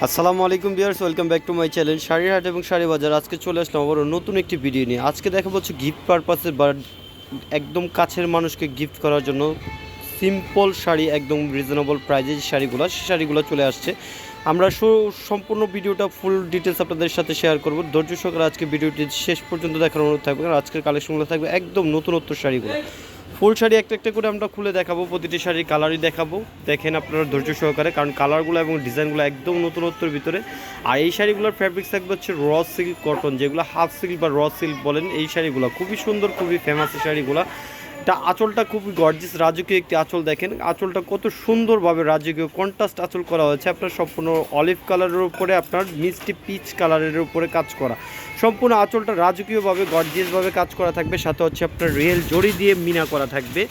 আসসালামু আলাইকুম viewers, welcome back to my channel শাড়ির হাট এবং শাড়ি বাজার। আজকে চলে আসলাম আবার নতুন একটি ভিডিও নিয়ে। আজকে দেখাবো হচ্ছে গিফট পারপাসে বা একদম কাছের মানুষকে গিফট করার জন্য সিম্পল শাড়ি, একদম রিজনেবল প্রাইজে যে শাড়িগুলো, সেই শাড়িগুলো চলে আসছে। আমরা সম্পূর্ণ ভিডিওটা ফুল ডিটেলস আপনাদের সাথে শেয়ার করব। ধৈর্য সহকারে আজকে ভিডিওটি শেষ পর্যন্ত দেখার অনুরোধ থাকবে। আর আজকের কালেকশনগুলো থাকবে একদম নতুনত্ব শাড়িগুলো। ফুল শাড়ি একটা একটা করে আমরা খুলে দেখাবো, প্রতিটি শাড়ির কালারই দেখাবো। দেখেন আপনারা ধৈর্য সহকারে, কারণ কালারগুলো এবং ডিজাইনগুলো একদম নতুনত্বর ভিতরে। আর এই শাড়িগুলোর ফ্যাব্রিক্স থাকবে হচ্ছে র সিল্ক কটন, যেগুলো হাফ সিল্ক বা র সিল্ক বলেন। এই শাড়িগুলো খুবই সুন্দর, খুবই ফেমাস এই শাড়িগুলো। এটা আঁচলটা খুবই গর্জিয়াস, রাজকীয় একটি আঁচল। দেখেন আঁচলটা কত সুন্দরভাবে রাজকীয় কন্ট্রাস্ট আঁচল করা হয়েছে। আপনার সম্পূর্ণ অলিভ কালারের উপরে আপনার মিষ্টি পিচ কালারের উপরে কাজ করা। সম্পূর্ণ আঁচলটা রাজকীয়ভাবে গর্জিয়াসভাবে কাজ করা থাকবে। সাথে হচ্ছে আপনার রিয়েল জড়ি দিয়ে মিনা করা থাকবে।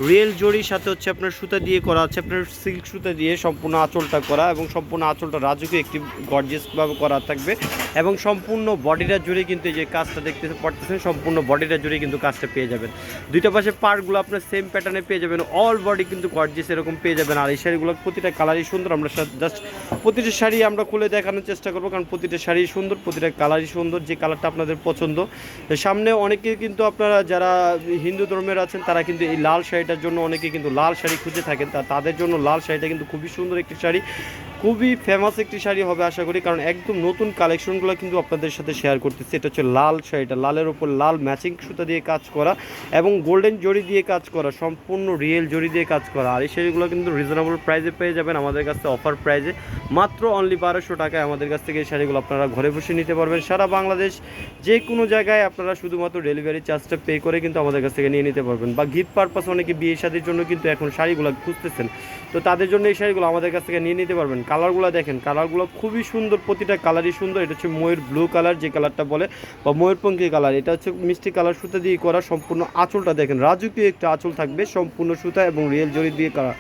রিয়েল জড়ির সাথে হচ্ছে আপনার সুতা দিয়ে করা আছে, আপনার সিল্ক সুতা দিয়ে সম্পূর্ণ আঁচলটা করা, এবং সম্পূর্ণ আঁচলটা রাজকীয় একটি গর্জিয়াসভাবে করা থাকবে। এবং সম্পূর্ণ বডিটা জুড়ে কিন্তু এই যে কাজটা দেখতে পারতেছেন, সম্পূর্ণ বডিটা জুড়ে কিন্তু কাজটা পেয়ে যাবেন। দুইটা পাশে পার্টগুলো আপনার সেম প্যাটার্নে পেয়ে যাবেন, অল বডি কিন্তু গর্জিয়াস এরকম পেয়ে যাবেন। আর এই শাড়িগুলোর প্রতিটা কালারই সুন্দর। আমরা জাস্ট প্রতিটা শাড়ি আমরা খুলে দেখানোর চেষ্টা করবো, কারণ প্রতিটা শাড়ি সুন্দর, প্রতিটা কালারই সুন্দর, যে কালারটা আপনাদের পছন্দ। সামনে অনেকে কিন্তু আপনারা যারা হিন্দু ধর্মের আছেন তারা কিন্তু এই লাল শাড়িটার জন্য অনেকে কিন্তু লাল শাড়ি খুঁজে থাকেন, তাদের জন্য লাল শাড়িটা কিন্তু খুবই সুন্দর একটি শাড়ি, খুবই ফেমাস একটি শাড়ি হবে আশা করি। কারণ একদম নতুন কালেকশনগুলো কিন্তু আপনাদের সাথে শেয়ার করতেছি। এটা হচ্ছে লাল শাড়িটা, লালের ওপর লাল ম্যাচিং সুতা দিয়ে কাজ করা এবং গোল্ডেন জড়ি দিয়ে কাজ করা, সম্পূর্ণ রিয়েল জড়ি দিয়ে কাজ করা। আর এই শাড়িগুলো কিন্তু রিজনেবল প্রাইসে পেয়ে যাবেন আমাদের কাছ থেকে, অফার প্রাইসে মাত্র অনলি 1200 টাকায় আমাদের কাছ থেকে এই শাড়িগুলো আপনারা ঘরে বসে নিতে পারবেন। সারা বাংলাদেশ যে কোনো জায়গায় আপনারা শুধুমাত্র ডেলিভারি চার্জটা পে করে কিন্তু আমাদের কাছ থেকে নিয়ে নিতে পারবেন। বা গিফট পারপাস অনেকে বিয়ে শাদির জন্য কিন্তু এখন শাড়িগুলো খুঁজতেছেন, তো তাদের জন্য এই শাড়িগুলো আমাদের কাছ থেকে নিয়ে নিতে পারবেন। কালারগুলো দেখেন, কালারগুলো খুবই সুন্দর, প্রতিটা কালারই সুন্দর। এটা হচ্ছে ময়ূর ব্লু কালার যে কালারটা বলে, বা ময়ূরপঙ্খী কালার। এটা হচ্ছে মিষ্টি কালার সুতা দিয়ে করা। সম্পূর্ণ আঁচলটা দেখেন, রাজকীয় একটা আঁচল থাকবে, সম্পূর্ণ সুতা এবং রিয়েল জড়ি দিয়ে করা।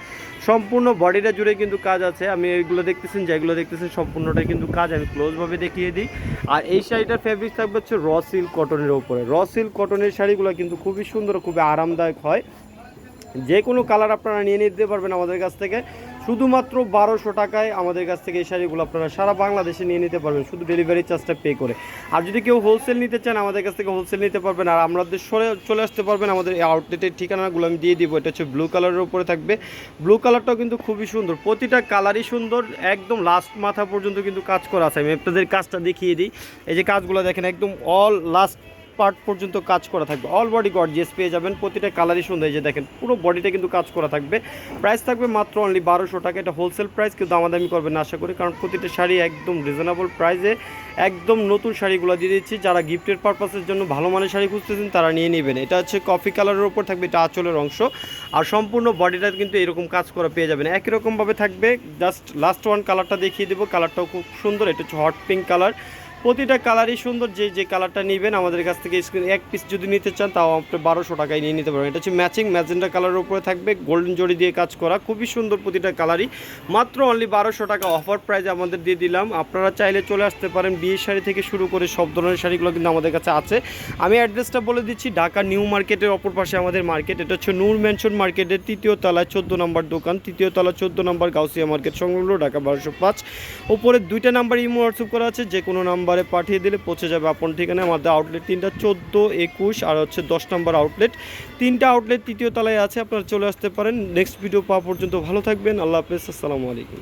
সম্পূর্ণ বডিটা জুড়ে কিন্তু কাজ আছে। আমি এইগুলো দেখতেছেন, যেগুলো দেখতেছেন সম্পূর্ণটাই কিন্তু কাজ। আমি ক্লোজভাবে দেখিয়ে দিই। আর এই শাড়িটার ফ্যাব্রিক থাকবে হচ্ছে র সিল্ক কটনের ওপরে। র সিল্ক কটনের শাড়িগুলো কিন্তু খুবই সুন্দর, খুবই আরামদায়ক হয়। যে কোনো কালার আপনারা নিয়ে নিতে পারবেন আমাদের কাছ থেকে, শুধুমাত্র 1200 টাকায় আমাদের কাছ থেকে এই শাড়িগুলো আপনারা সারা বাংলাদেশে নিয়ে নিতে পারবেন, শুধু ডেলিভারি চার্জটা পে করে। আর যদি কেউ হোলসেল নিতে চান আমাদের কাছ থেকে হোলসেল নিতে পারবেন। আর আমাদের চলে আসতে পারবেন, আমাদের এই আউটলেটের ঠিকানাগুলো আমি দিয়ে দিব। এটা হচ্ছে ব্লু কালারের উপরে থাকবে। ব্লু কালারটাও কিন্তু খুবই সুন্দর, প্রতিটা কালারই সুন্দর, একদম লাস্ট মাথা পর্যন্ত কিন্তু কাজ করা আছে। আমি আপনাদের কাজটা দেখিয়ে দিই। এই যে কাজগুলো দেখেন, একদম অল লাস্ট পার্ট পর্যন্ত কাজ করা থাকবে। অল বডি গর্জিয়াস পেয়ে যাবেন, প্রতিটা কালারই সুন্দর। এই যে দেখেন পুরো বডিটা কিন্তু কাজ করা থাকবে। প্রাইস থাকবে মাত্র অনলি 1200 টাকা। এটা হোলসেল প্রাইস, কিন্তু দামাদামি করবেন না আশা করি, কারণ প্রতিটা শাড়ি একদম রিজনেবল প্রাইসে একদম নতুন শাড়িগুলো দিয়ে দিচ্ছি। যারা গিফটের পারপাসের জন্য ভালো মানের শাড়ি খুঁজতেছেন তারা নিয়ে নেবেন। এটা হচ্ছে কফি কালারের উপর থাকবে, এটা আঁচলের অংশ। আর সম্পূর্ণ বডিটা কিন্তু এরকম কাজ করা পেয়ে যাবেন, একই রকমভাবে থাকবে। জাস্ট লাস্ট ওয়ান কালারটা দেখিয়ে দেবো, কালারটাও খুব সুন্দর। এটা হচ্ছে হট পিঙ্ক কালার, প্রতিটা কালারই সুন্দর। যে কালারটা নেবেন আমাদের কাছ থেকে এক পিস যদি নিতে চান তাও আপনি 1200 টাকায় নিয়ে নিতে পারবেন। এটা হচ্ছে ম্যাচিং ম্যাজেন্টা কালারের উপরে থাকবে, গোল্ডেন জড়ি দিয়ে কাজ করা, খুবই সুন্দর প্রতিটা কালারই। মাত্র অনলি 1200 টাকা অফার প্রাইস আমাদের দিয়ে দিলাম। আপনারা চাইলে চলে আসতে পারেন। বিয়ের শাড়ি থেকে শুরু করে সব ধরনের শাড়িগুলো কিন্তু আমাদের কাছে আছে। আমি অ্যাড্রেসটা বলে দিচ্ছি, ঢাকা নিউ মার্কেটের অপর পাশে আমাদের মার্কেট। এটা হচ্ছে নূর ম্যানশন মার্কেটের 3য় তলায় 14 নম্বর দোকান, 3য় তলা 14 নম্বর গাউসিয়া মার্কেট সংলগ্ন, ঢাকা 1205। উপরে 2টা নাম্বার ইমো হোয়াটসঅ্যাপ করা আছে, যে কোনো নাম্বারে পাঠিয়ে দিলে পৌঁছে যাবে আপন ঠিকানা। আমাদের আউটলেট 3টা, 14, 21 আর হচ্ছে 10 নম্বর আউটলেট। 3টা আউটলেট 3য় তলায় আছে, আপনারা চলে আসতে পারেন। নেক্সট ভিডিও পাওয়া পর্যন্ত ভালো থাকবেন। আল্লাহ হাফেজ, আসসালামু আলাইকুম।